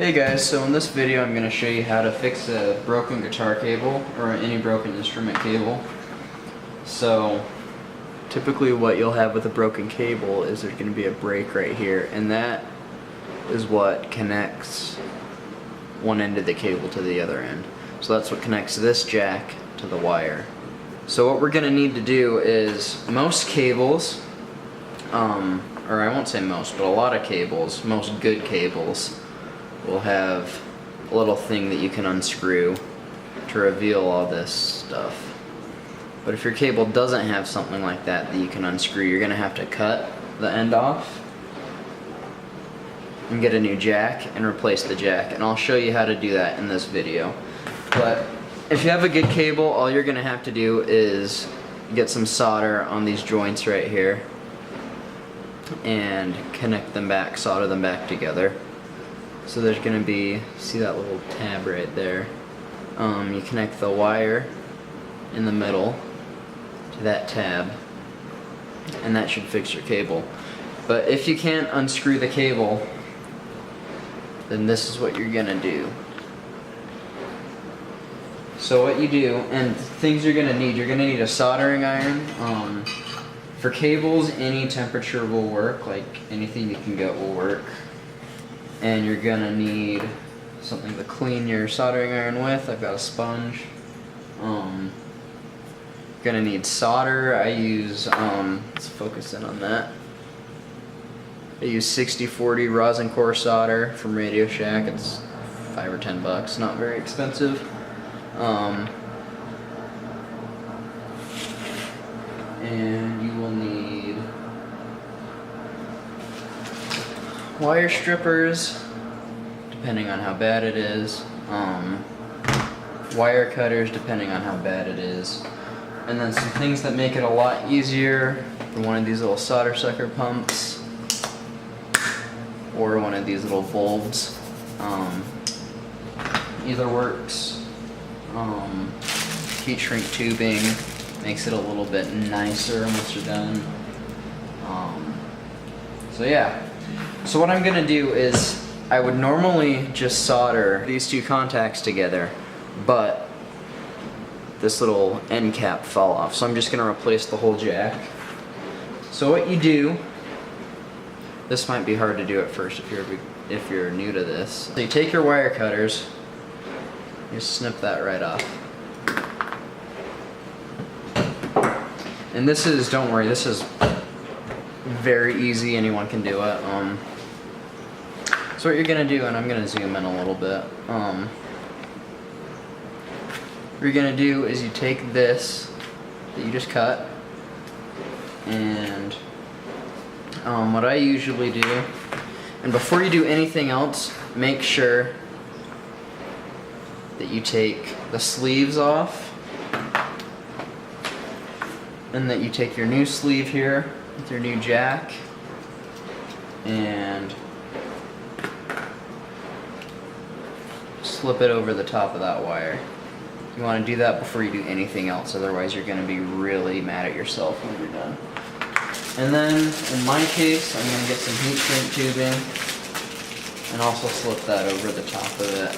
Hey guys, so in this video I'm going to show you how to fix a broken guitar cable or any broken instrument cable. So typically what you'll have with a broken cable is there's going to be a break right here, and that is what connects one end of the cable to the other end. So that's what connects this jack to the wire. So what we're going to need to do is most cables, or I won't say most, but a lot of cables, most good cables, will have a little thing that you can unscrew to reveal all this stuff. But if your cable doesn't have something like that that you can unscrew, you're going to have to cut the end off and get a new jack and replace the jack, and I'll show you how to do that in this video. But if you have a good cable, all you're going to have to do is get some solder on these joints right here and connect them back, solder them back together. So there's going to be, see that little tab right there? You connect the wire in the middle to that tab, and that should fix your cable. But if you can't unscrew the cable, then this is what you're going to do. So what you do, and things you're going to need a soldering iron. For cables, any temperature will work, like anything you can get will work. And you're going to need something to clean your soldering iron with. I've got a sponge. Going to need solder. I use, let's focus in on that. I use 6040 rosin core solder from Radio Shack. It's $5 or $10, not very expensive. And you will need wire strippers, depending on how bad it is. Wire cutters, depending on how bad it is. And then some things that make it a lot easier, one of these little solder sucker pumps, or one of these little bulbs. Either works. Heat shrink tubing makes it a little bit nicer once you're done. So yeah. So what I'm gonna do is, I would normally just solder these two contacts together, but this little end cap fell off, so I'm just gonna replace the whole jack. So what you do, this might be hard to do at first if you're new to this. So you take your wire cutters, you snip that right off. And this is, don't worry, this is very easy, anyone can do it. So what you're gonna do, and I'm gonna zoom in a little bit. What you're gonna do is you take this that you just cut, and what I usually do, and before you do anything else, make sure that you take the sleeves off, and that you take your new sleeve here with your new jack and slip it over the top of that wire. You want to do that before you do anything else, otherwise you're going to be really mad at yourself when you're done. And then in my case, I'm going to get some heat shrink tubing and also slip that over the top of it.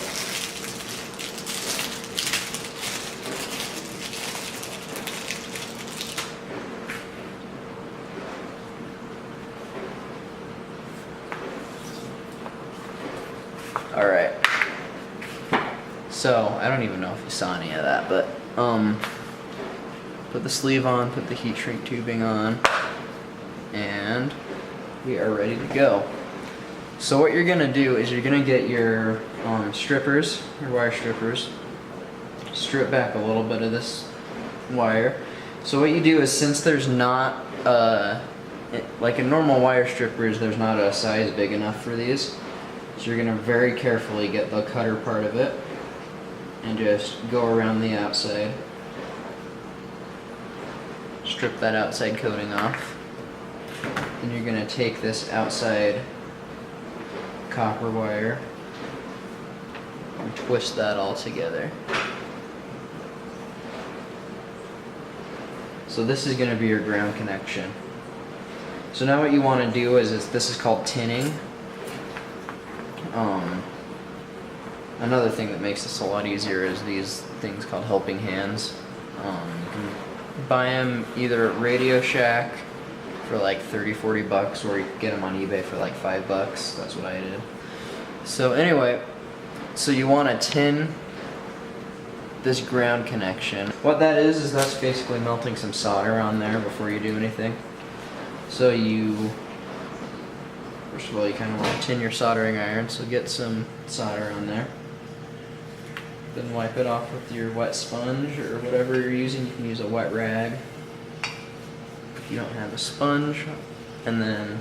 Alright, so I don't even know if you saw any of that, but put the sleeve on, put the heat shrink tubing on, and we are ready to go. So what you're going to do is you're going to get your strippers, your wire strippers, strip back a little bit of this wire. So what you do is, since there's not, like in normal wire strippers, there's not a size big enough for these. So you're going to very carefully get the cutter part of it and just go around the outside. Strip that outside coating off. Then you're going to take this outside copper wire and twist that all together. So this is going to be your ground connection. So now what you want to do is this is called tinning. Another thing that makes this a lot easier is these things called helping hands. You can buy them either at Radio Shack for like 30-40 bucks, or you can get them on eBay for like $5. That's what I did. So anyway, so you want to tin this ground connection. What that is that's basically melting some solder on there before you do anything. So first of all, you kind of want to tin your soldering iron, so get some solder on there. Then wipe it off with your wet sponge or whatever you're using. You can use a wet rag if you don't have a sponge. And then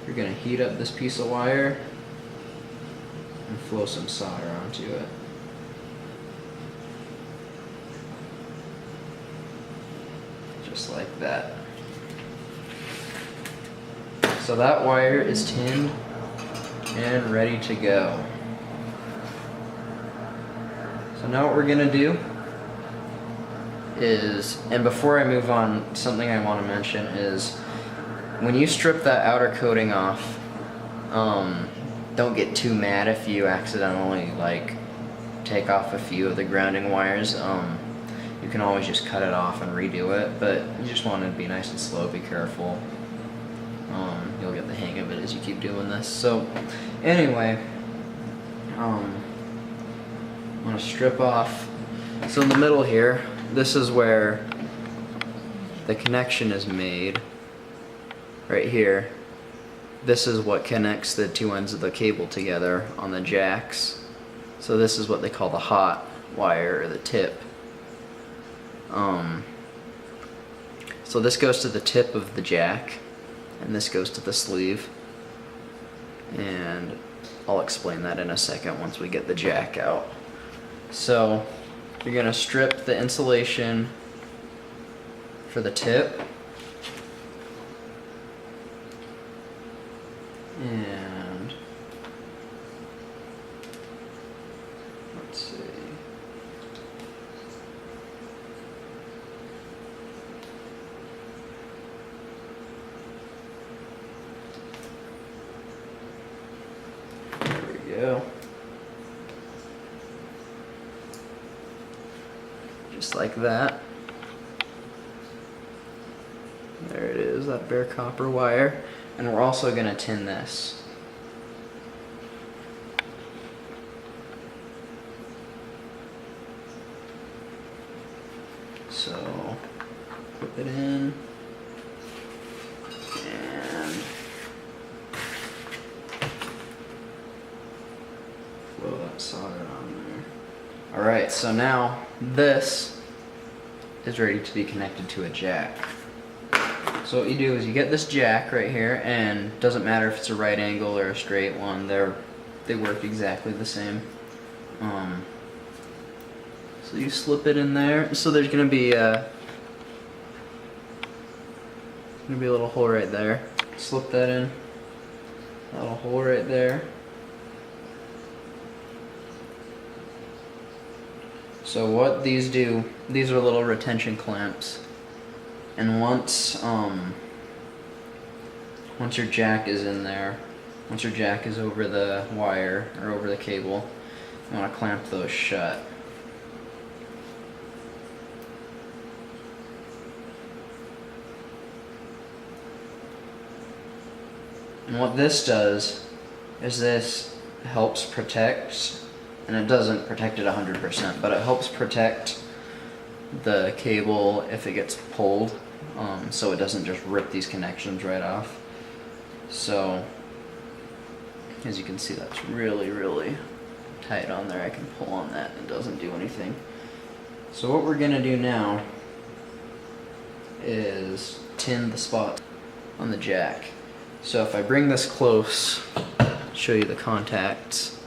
you're going to heat up this piece of wire and flow some solder onto it. Just like that. So that wire is tinned and ready to go. So now what we're gonna do is, and before I move on, something I want to mention is when you strip that outer coating off, don't get too mad if you accidentally like take off a few of the grounding wires. You can always just cut it off and redo it, but you just want it to be nice and slow, be careful. You'll get the hang of it as you keep doing this. So anyway, I'm gonna strip off. So in the middle here, this is where the connection is made. Right here, this is what connects the two ends of the cable together on the jacks. So this is what they call the hot wire, or the tip. So this goes to the tip of the jack, and this goes to the sleeve, and I'll explain that in a second once we get the jack out. So you're going to strip the insulation for the tip, and let's see. Go. Just like that. There it is, that bare copper wire. And we're also going to tin this. So, put it in. And flow that solder on there. Alright, so now this is ready to be connected to a jack. So what you do is you get this jack right here, and it doesn't matter if it's a right angle or a straight one, they work exactly the same. So you slip it in there. So there's gonna be a little hole right there. Slip that in. A little hole right there. So what these do, these are little retention clamps, and once your jack is in there, once your jack is over the wire or over the cable, you want to clamp those shut. And what this does is this helps protect, and it doesn't protect it 100%, but it helps protect the cable if it gets pulled, so it doesn't just rip these connections right off. So as you can see, that's really, really tight on there. I can pull on that and it doesn't do anything. So what we're gonna do now is tin the spot on the jack. So if I bring this close, show you the contacts.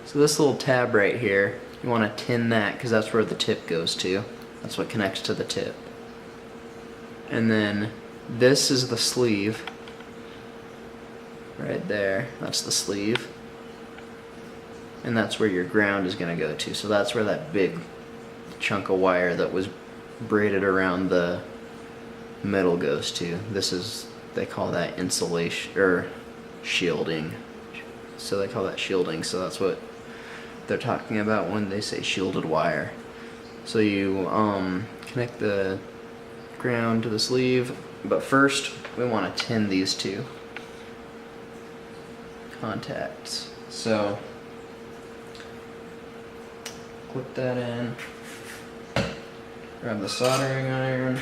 So this little tab right here, you want to tin that because that's where the tip goes to. That's what connects to the tip. And then this is the sleeve. Right there, that's the sleeve. And that's where your ground is going to go to. So that's where that big chunk of wire that was braided around the middle goes to. This is, they call that insulation or shielding. so they call that shielding. So that's what they're talking about when they say shielded wire. So you connect the ground to the sleeve, but first we want to tin these two contacts. So clip that in, grab the soldering iron.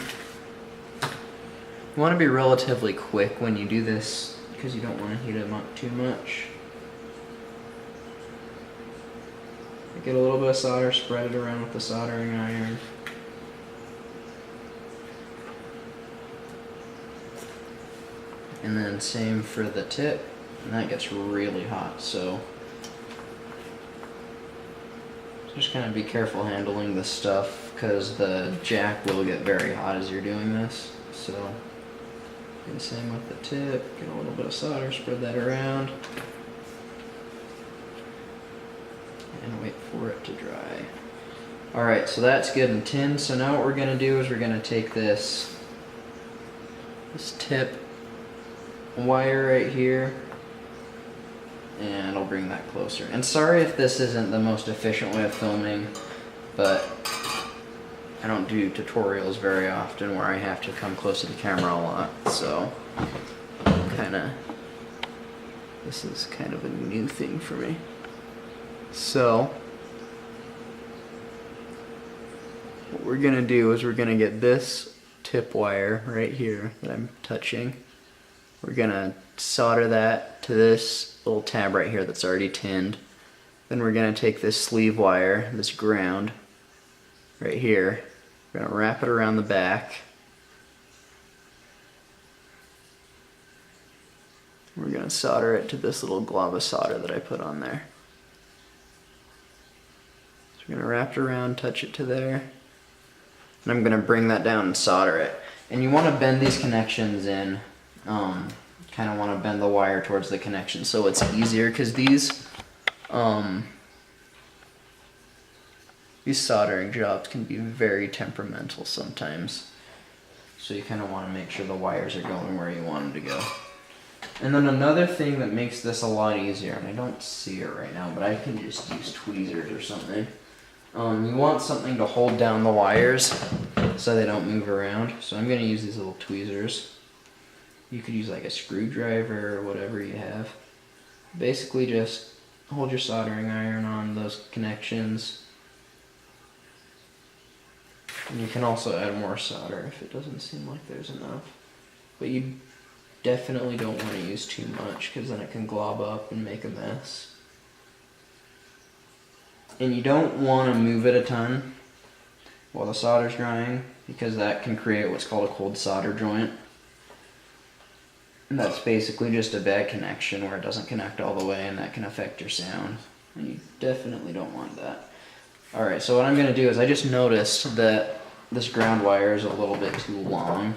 You want to be relatively quick when you do this because you don't want to heat them up too much. Get a little bit of solder, spread it around with the soldering iron. And then same for the tip, and that gets really hot, so just kind of be careful handling this stuff because the jack will get very hot as you're doing this. So do the same with the tip, get a little bit of solder, spread that around. And wait for it to dry. Alright, so that's good and tinned. So now what we're going to do is we're going to take this tip wire right here, and I'll bring that closer. And sorry if this isn't the most efficient way of filming, but I don't do tutorials very often where I have to come close to the camera a lot, so this is kind of a new thing for me. So what we're gonna do is we're gonna get this tip wire right here that I'm touching. We're gonna solder that to this little tab right here that's already tinned. Then we're gonna take this sleeve wire, this ground right here. We're gonna wrap it around the back. We're gonna solder it to this little glob of solder that I put on there. So we're gonna wrap it around, touch it to there. And I'm gonna bring that down and solder it. And you wanna bend these connections in. Kind of want to bend the wire towards the connection so it's easier, because these soldering jobs can be very temperamental sometimes. So you kind of want to make sure the wires are going where you want them to go. And then another thing that makes this a lot easier, and I don't see it right now, but I can just use tweezers or something. You want something to hold down the wires so they don't move around. So I'm going to use these little tweezers. You could use like a screwdriver or whatever you have. Basically just hold your soldering iron on those connections. And you can also add more solder if it doesn't seem like there's enough. But you definitely don't want to use too much because then it can glob up and make a mess. And you don't want to move it a ton while the solder's drying because that can create what's called a cold solder joint. And that's basically just a bad connection where it doesn't connect all the way, and that can affect your sound. And you definitely don't want that. Alright, so what I'm going to do is I just noticed that this ground wire is a little bit too long.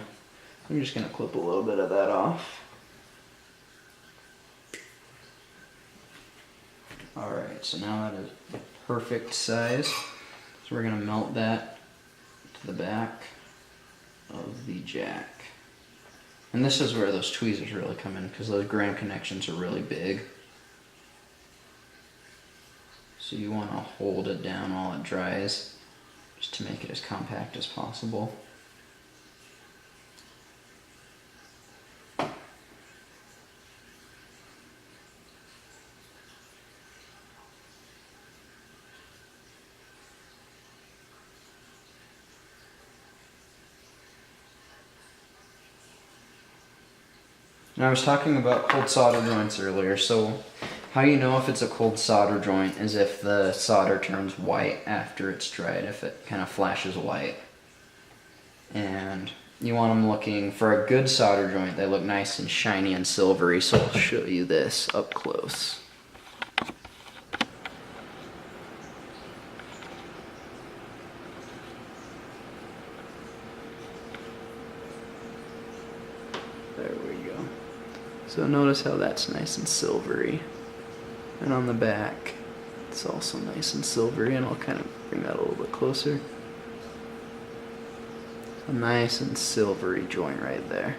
I'm just going to clip a little bit of that off. Alright, so now that is the perfect size. So we're going to melt that to the back of the jack. And this is where those tweezers really come in because those ground connections are really big. So you want to hold it down while it dries just to make it as compact as possible. Now I was talking about cold solder joints earlier, so how you know if it's a cold solder joint is if the solder turns white after it's dried, if it kind of flashes white. And you want them looking, for a good solder joint, they look nice and shiny and silvery, so I'll show you this up close. There we go. So notice how that's nice and silvery. And on the back, it's also nice and silvery, and I'll kind of bring that a little bit closer. A nice and silvery joint right there.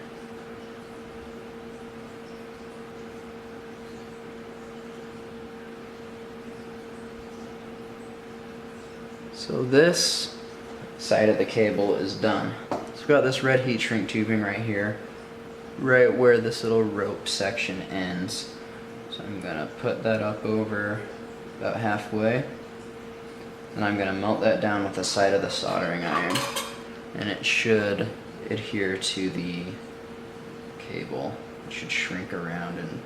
So this side of the cable is done. So we've got this red heat shrink tubing right here, right where this little rope section ends. So I'm gonna put that up over about halfway, and I'm gonna melt that down with the side of the soldering iron, and it should adhere to the cable. It should shrink around and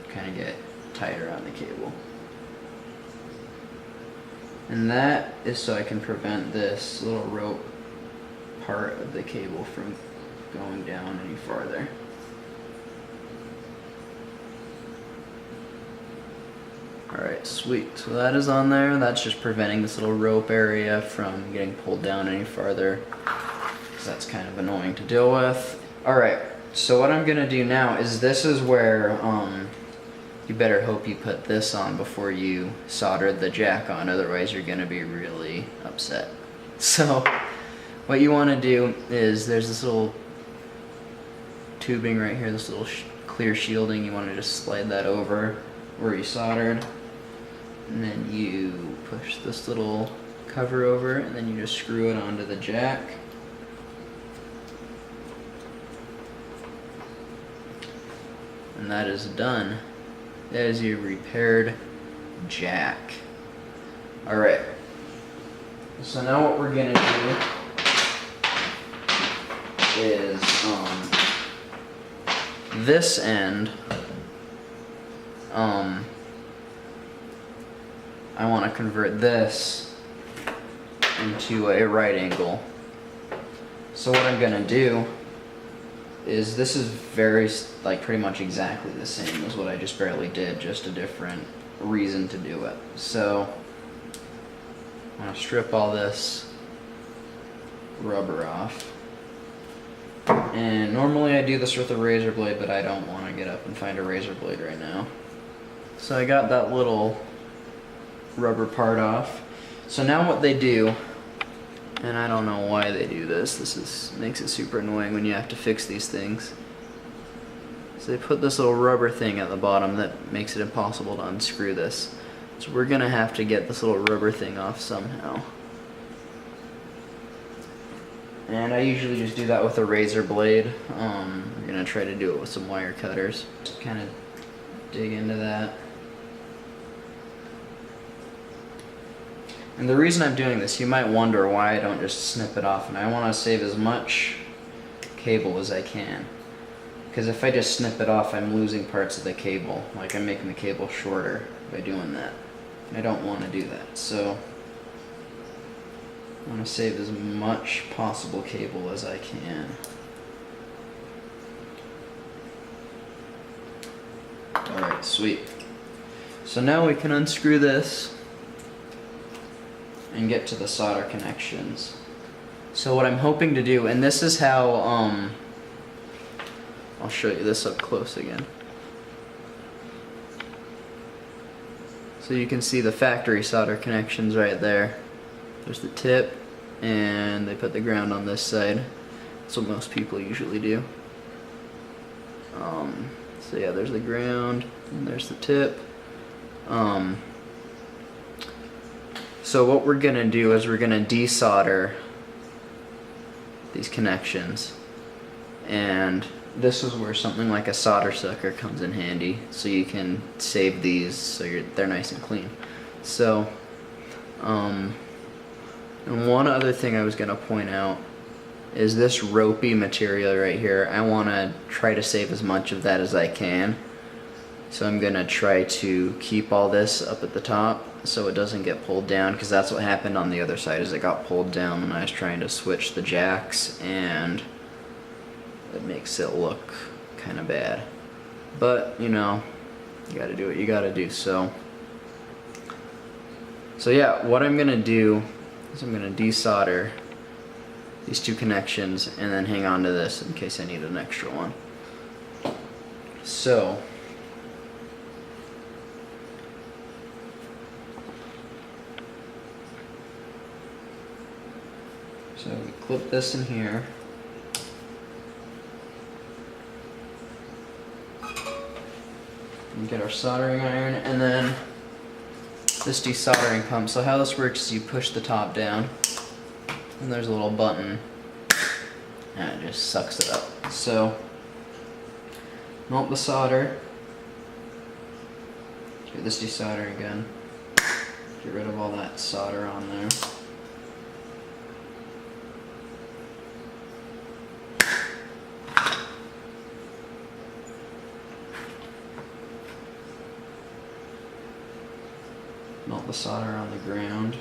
kind of get tighter on the cable. And that is so I can prevent this little rope part of the cable from going down any farther. Alright, sweet. So that is on there. That's just preventing this little rope area from getting pulled down any farther, because that's kind of annoying to deal with. Alright, so what I'm going to do now is this is where you better hope you put this on before you solder the jack on, otherwise you're going to be really upset. So what you want to do is there's this little tubing right here, this little clear shielding. You want to just slide that over where you soldered, and then you push this little cover over, and then you just screw it onto the jack. And that is done. That is your repaired jack. Alright, so now what we're gonna do is this end, I want to convert this into a right angle. So what I'm gonna do is, this is very, like, pretty much exactly the same as what I just barely did, just a different reason to do it. So I'm gonna strip all this rubber off. And normally I do this with a razor blade, but I don't want to get up and find a razor blade right now. So I got that little rubber part off. So now what they do, and I don't know why they do this makes it super annoying when you have to fix these things. So they put this little rubber thing at the bottom that makes it impossible to unscrew this. So we're gonna have to get this little rubber thing off somehow. And I usually just do that with a razor blade. I'm gonna try to do it with some wire cutters. Just kind of dig into that. And the reason I'm doing this, you might wonder why I don't just snip it off, and I want to save as much cable as I can. Because if I just snip it off, I'm losing parts of the cable. Like, I'm making the cable shorter by doing that. I don't want to do that. So I want to save as much possible cable as I can. Alright, sweet. So now we can unscrew this and get to the solder connections. So what I'm hoping to do, and this is how, I'll show you this up close again. So you can see the factory solder connections right there. There's the tip, and they put the ground on this side. That's what most people usually do. So yeah, there's the ground, and there's the tip. So what we're gonna do is we're gonna desolder these connections, and this is where something like a solder sucker comes in handy, so you can save these so they're nice and clean. So and one other thing I was gonna point out is this ropey material right here. I want to try to save as much of that as I can. So I'm gonna try to keep all this up at the top so it doesn't get pulled down, because that's what happened on the other side, is it got pulled down when I was trying to switch the jacks, and it makes it look kind of bad. But you know, you gotta do what you gotta do. So yeah, what I'm gonna do is I'm gonna desolder these two connections and then hang on to this in case I need an extra one. So we clip this in here. And get our soldering iron, and then this desoldering pump. So how this works is you push the top down, and there's a little button, and it just sucks it up. So melt the solder, get this desoldering gun, get rid of all that solder on there. Melt the solder on the ground.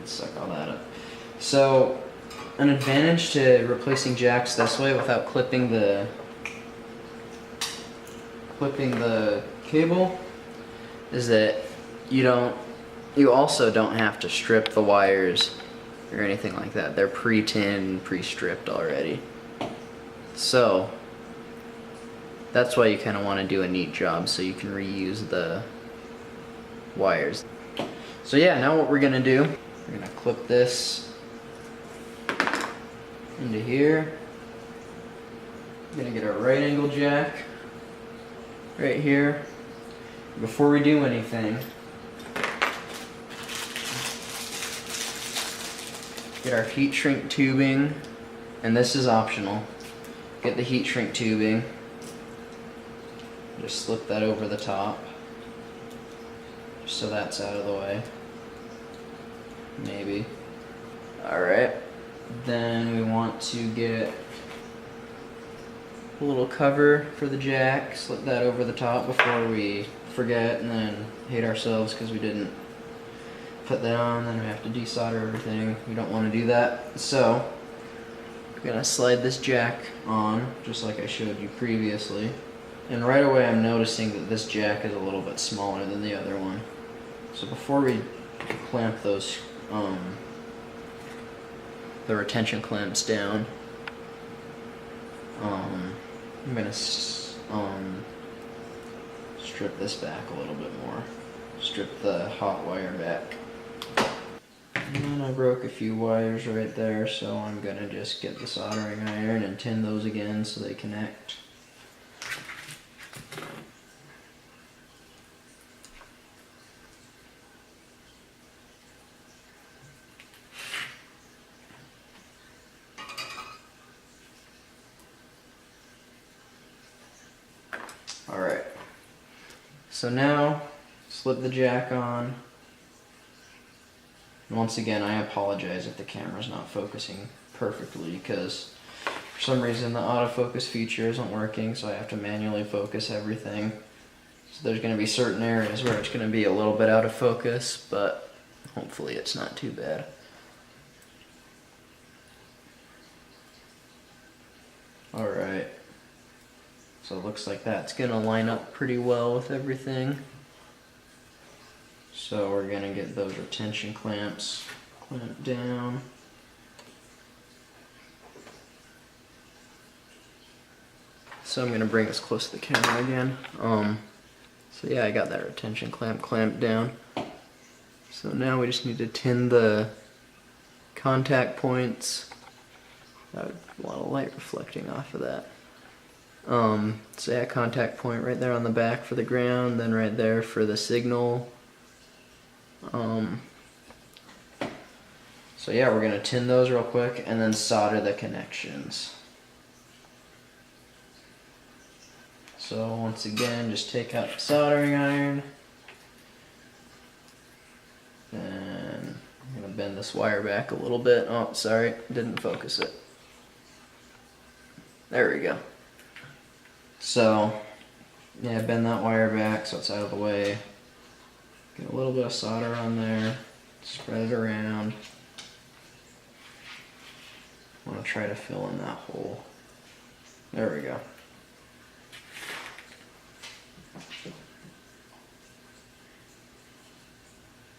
Suck all that up. So, an advantage to replacing jacks this way without clipping the cable is that you also don't have to strip the wires or anything like that. They're pre-tinned, pre-stripped already. So that's why you kind of want to do a neat job so you can reuse the wires. So yeah, now what we're gonna do, we're gonna clip this into here. We're gonna get our right angle jack right here. Before we do anything, get our heat shrink tubing, and this is optional. Get the heat shrink tubing, just slip that over the top, just so that's out of the way. Maybe. Alright, then we want to get a little cover for the jack, slip that over the top before we forget and then hate ourselves because we didn't put that on, then we have to desolder everything. We don't want to do that. So I'm gonna slide this jack on just like I showed you previously, and right away I'm noticing that this jack is a little bit smaller than the other one. So before we clamp those the retention clamps down, I'm gonna strip this back a little bit more. Strip the hot wire back. And then I broke a few wires right there, so I'm gonna just get the soldering iron and tin those again so they connect. Alright, so now slip the jack on. And once again, I apologize if the camera's not focusing perfectly because for some reason the autofocus feature isn't working, so I have to manually focus everything. So there's going to be certain areas where it's going to be a little bit out of focus, but hopefully it's not too bad. Alright. So it looks like that's going to line up pretty well with everything. So we're going to get those retention clamps clamped down. So I'm going to bring this close to the camera again. So yeah, I got that retention clamp clamped down. So now we just need to tin the contact points. A lot of light reflecting off of that. So yeah, contact point right there on the back for the ground, then right there for the signal. So yeah, we're gonna tin those real quick and then solder the connections. So once again, just take out the soldering iron. And I'm gonna bend this wire back a little bit. Oh, sorry, didn't focus it. There we go. So, yeah, bend that wire back so it's out of the way. Get a little bit of solder on there. Spread it around. I want to try to fill in that hole. There we go.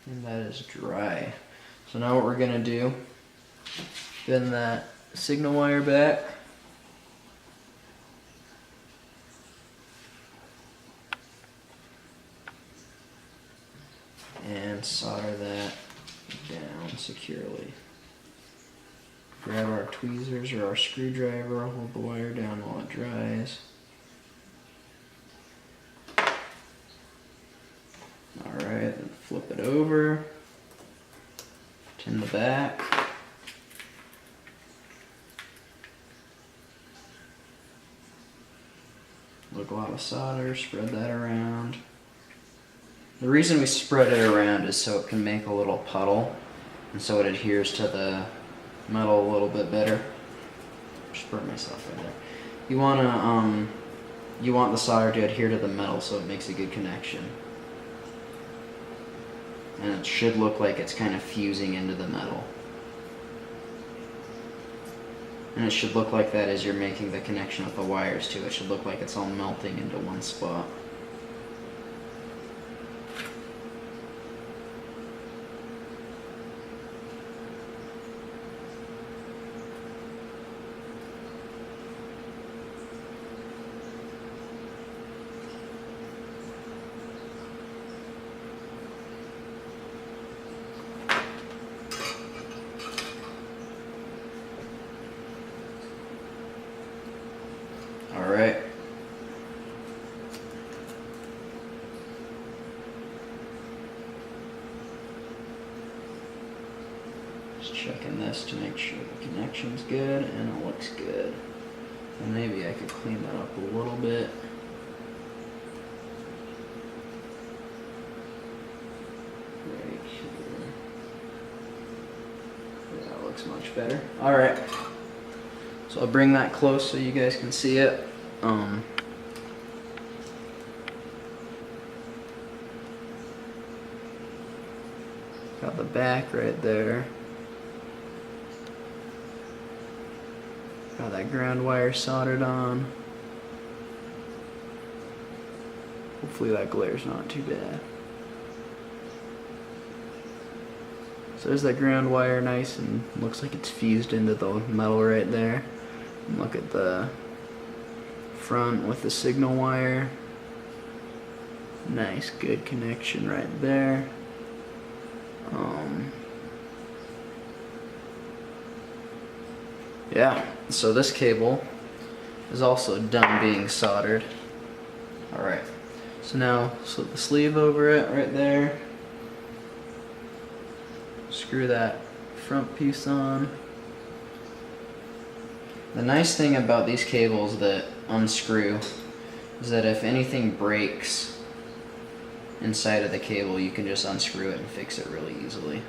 And that is dry. So now what we're going to do, bend that signal wire back. and solder that down securely. Grab our tweezers or our screwdriver, hold the wire down while it dries. Alright, then flip it over, tin the back. Look, a lot of solder, spread that around. The reason we spread it around is so it can make a little puddle, and so it adheres to the metal a little bit better. Just burn myself right there. You want the solder to adhere to the metal so it makes a good connection. And it should look like it's kind of fusing into the metal. And it should look like that as you're making the connection with the wires too. It should look like it's all melting into one spot. Alright. Just checking this to make sure the connection's good and it looks good. And maybe I could clean that up a little bit. Right here. Yeah, that looks much better. Alright. So I'll bring that close so you guys can see it. Got the back right there. Got that ground wire soldered on. Hopefully that glare's not too bad. So there's that ground wire, nice and looks like it's fused into the metal right there. And look at the front with the signal wire. Nice, good connection right there. Yeah, so this cable is also done being soldered. Alright, so now slip the sleeve over it right there. Screw that front piece on. The nice thing about these cables that unscrew is that if anything breaks inside of the cable, you can just unscrew it and fix it really easily.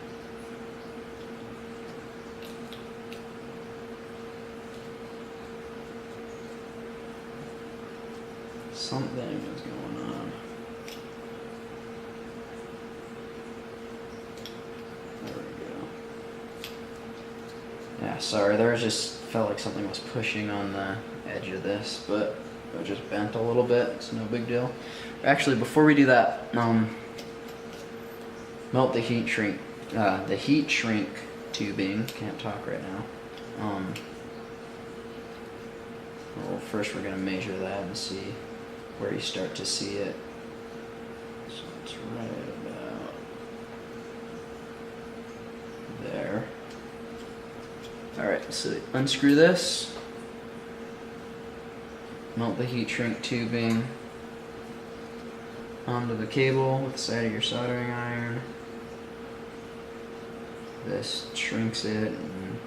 Something is going on. There we go. Yeah, sorry, there just felt like something was pushing on the edge of this, but it just bent a little bit. It's no big deal. Actually, before we do that, melt the heat shrink tubing. Can't talk right now. Well, first we're gonna measure that and see where you start to see it. So it's right about there. Alright, so unscrew this, melt the heat shrink tubing onto the cable with the side of your soldering iron. This shrinks it and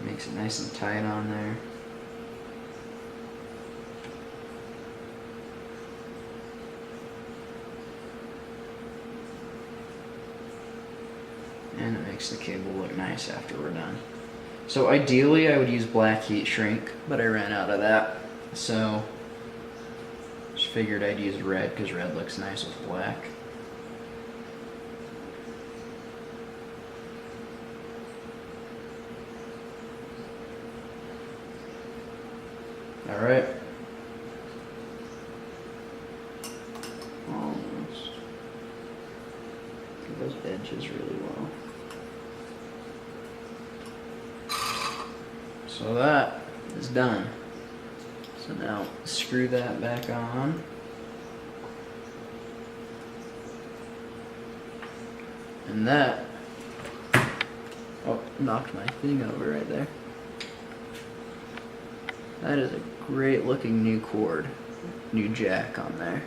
makes it nice and tight on there. And it makes the cable look nice after we're done. So ideally I would use black heat shrink, but I ran out of that. So just figured I'd use red because red looks nice with black. Alright. Almost. Get those edges really well. So that is done. So now screw that back on. And that, oh, knocked my thing over right there. That is a great looking new cord, new jack on there.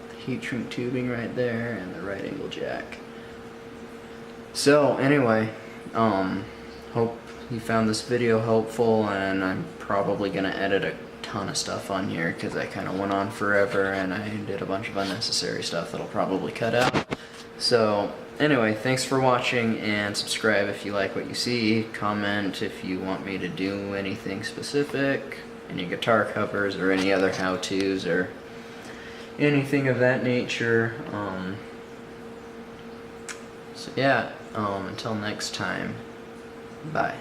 The heat shrink tubing right there and the right angle jack. So anyway, hope you found this video helpful, and I'm probably gonna edit a ton of stuff on here because I kind of went on forever and I did a bunch of unnecessary stuff that'll probably cut out. So anyway, thanks for watching, and subscribe if you like what you see. Comment if you want me to do anything specific, any guitar covers or any other how-tos or anything of that nature. So yeah, until next time, bye.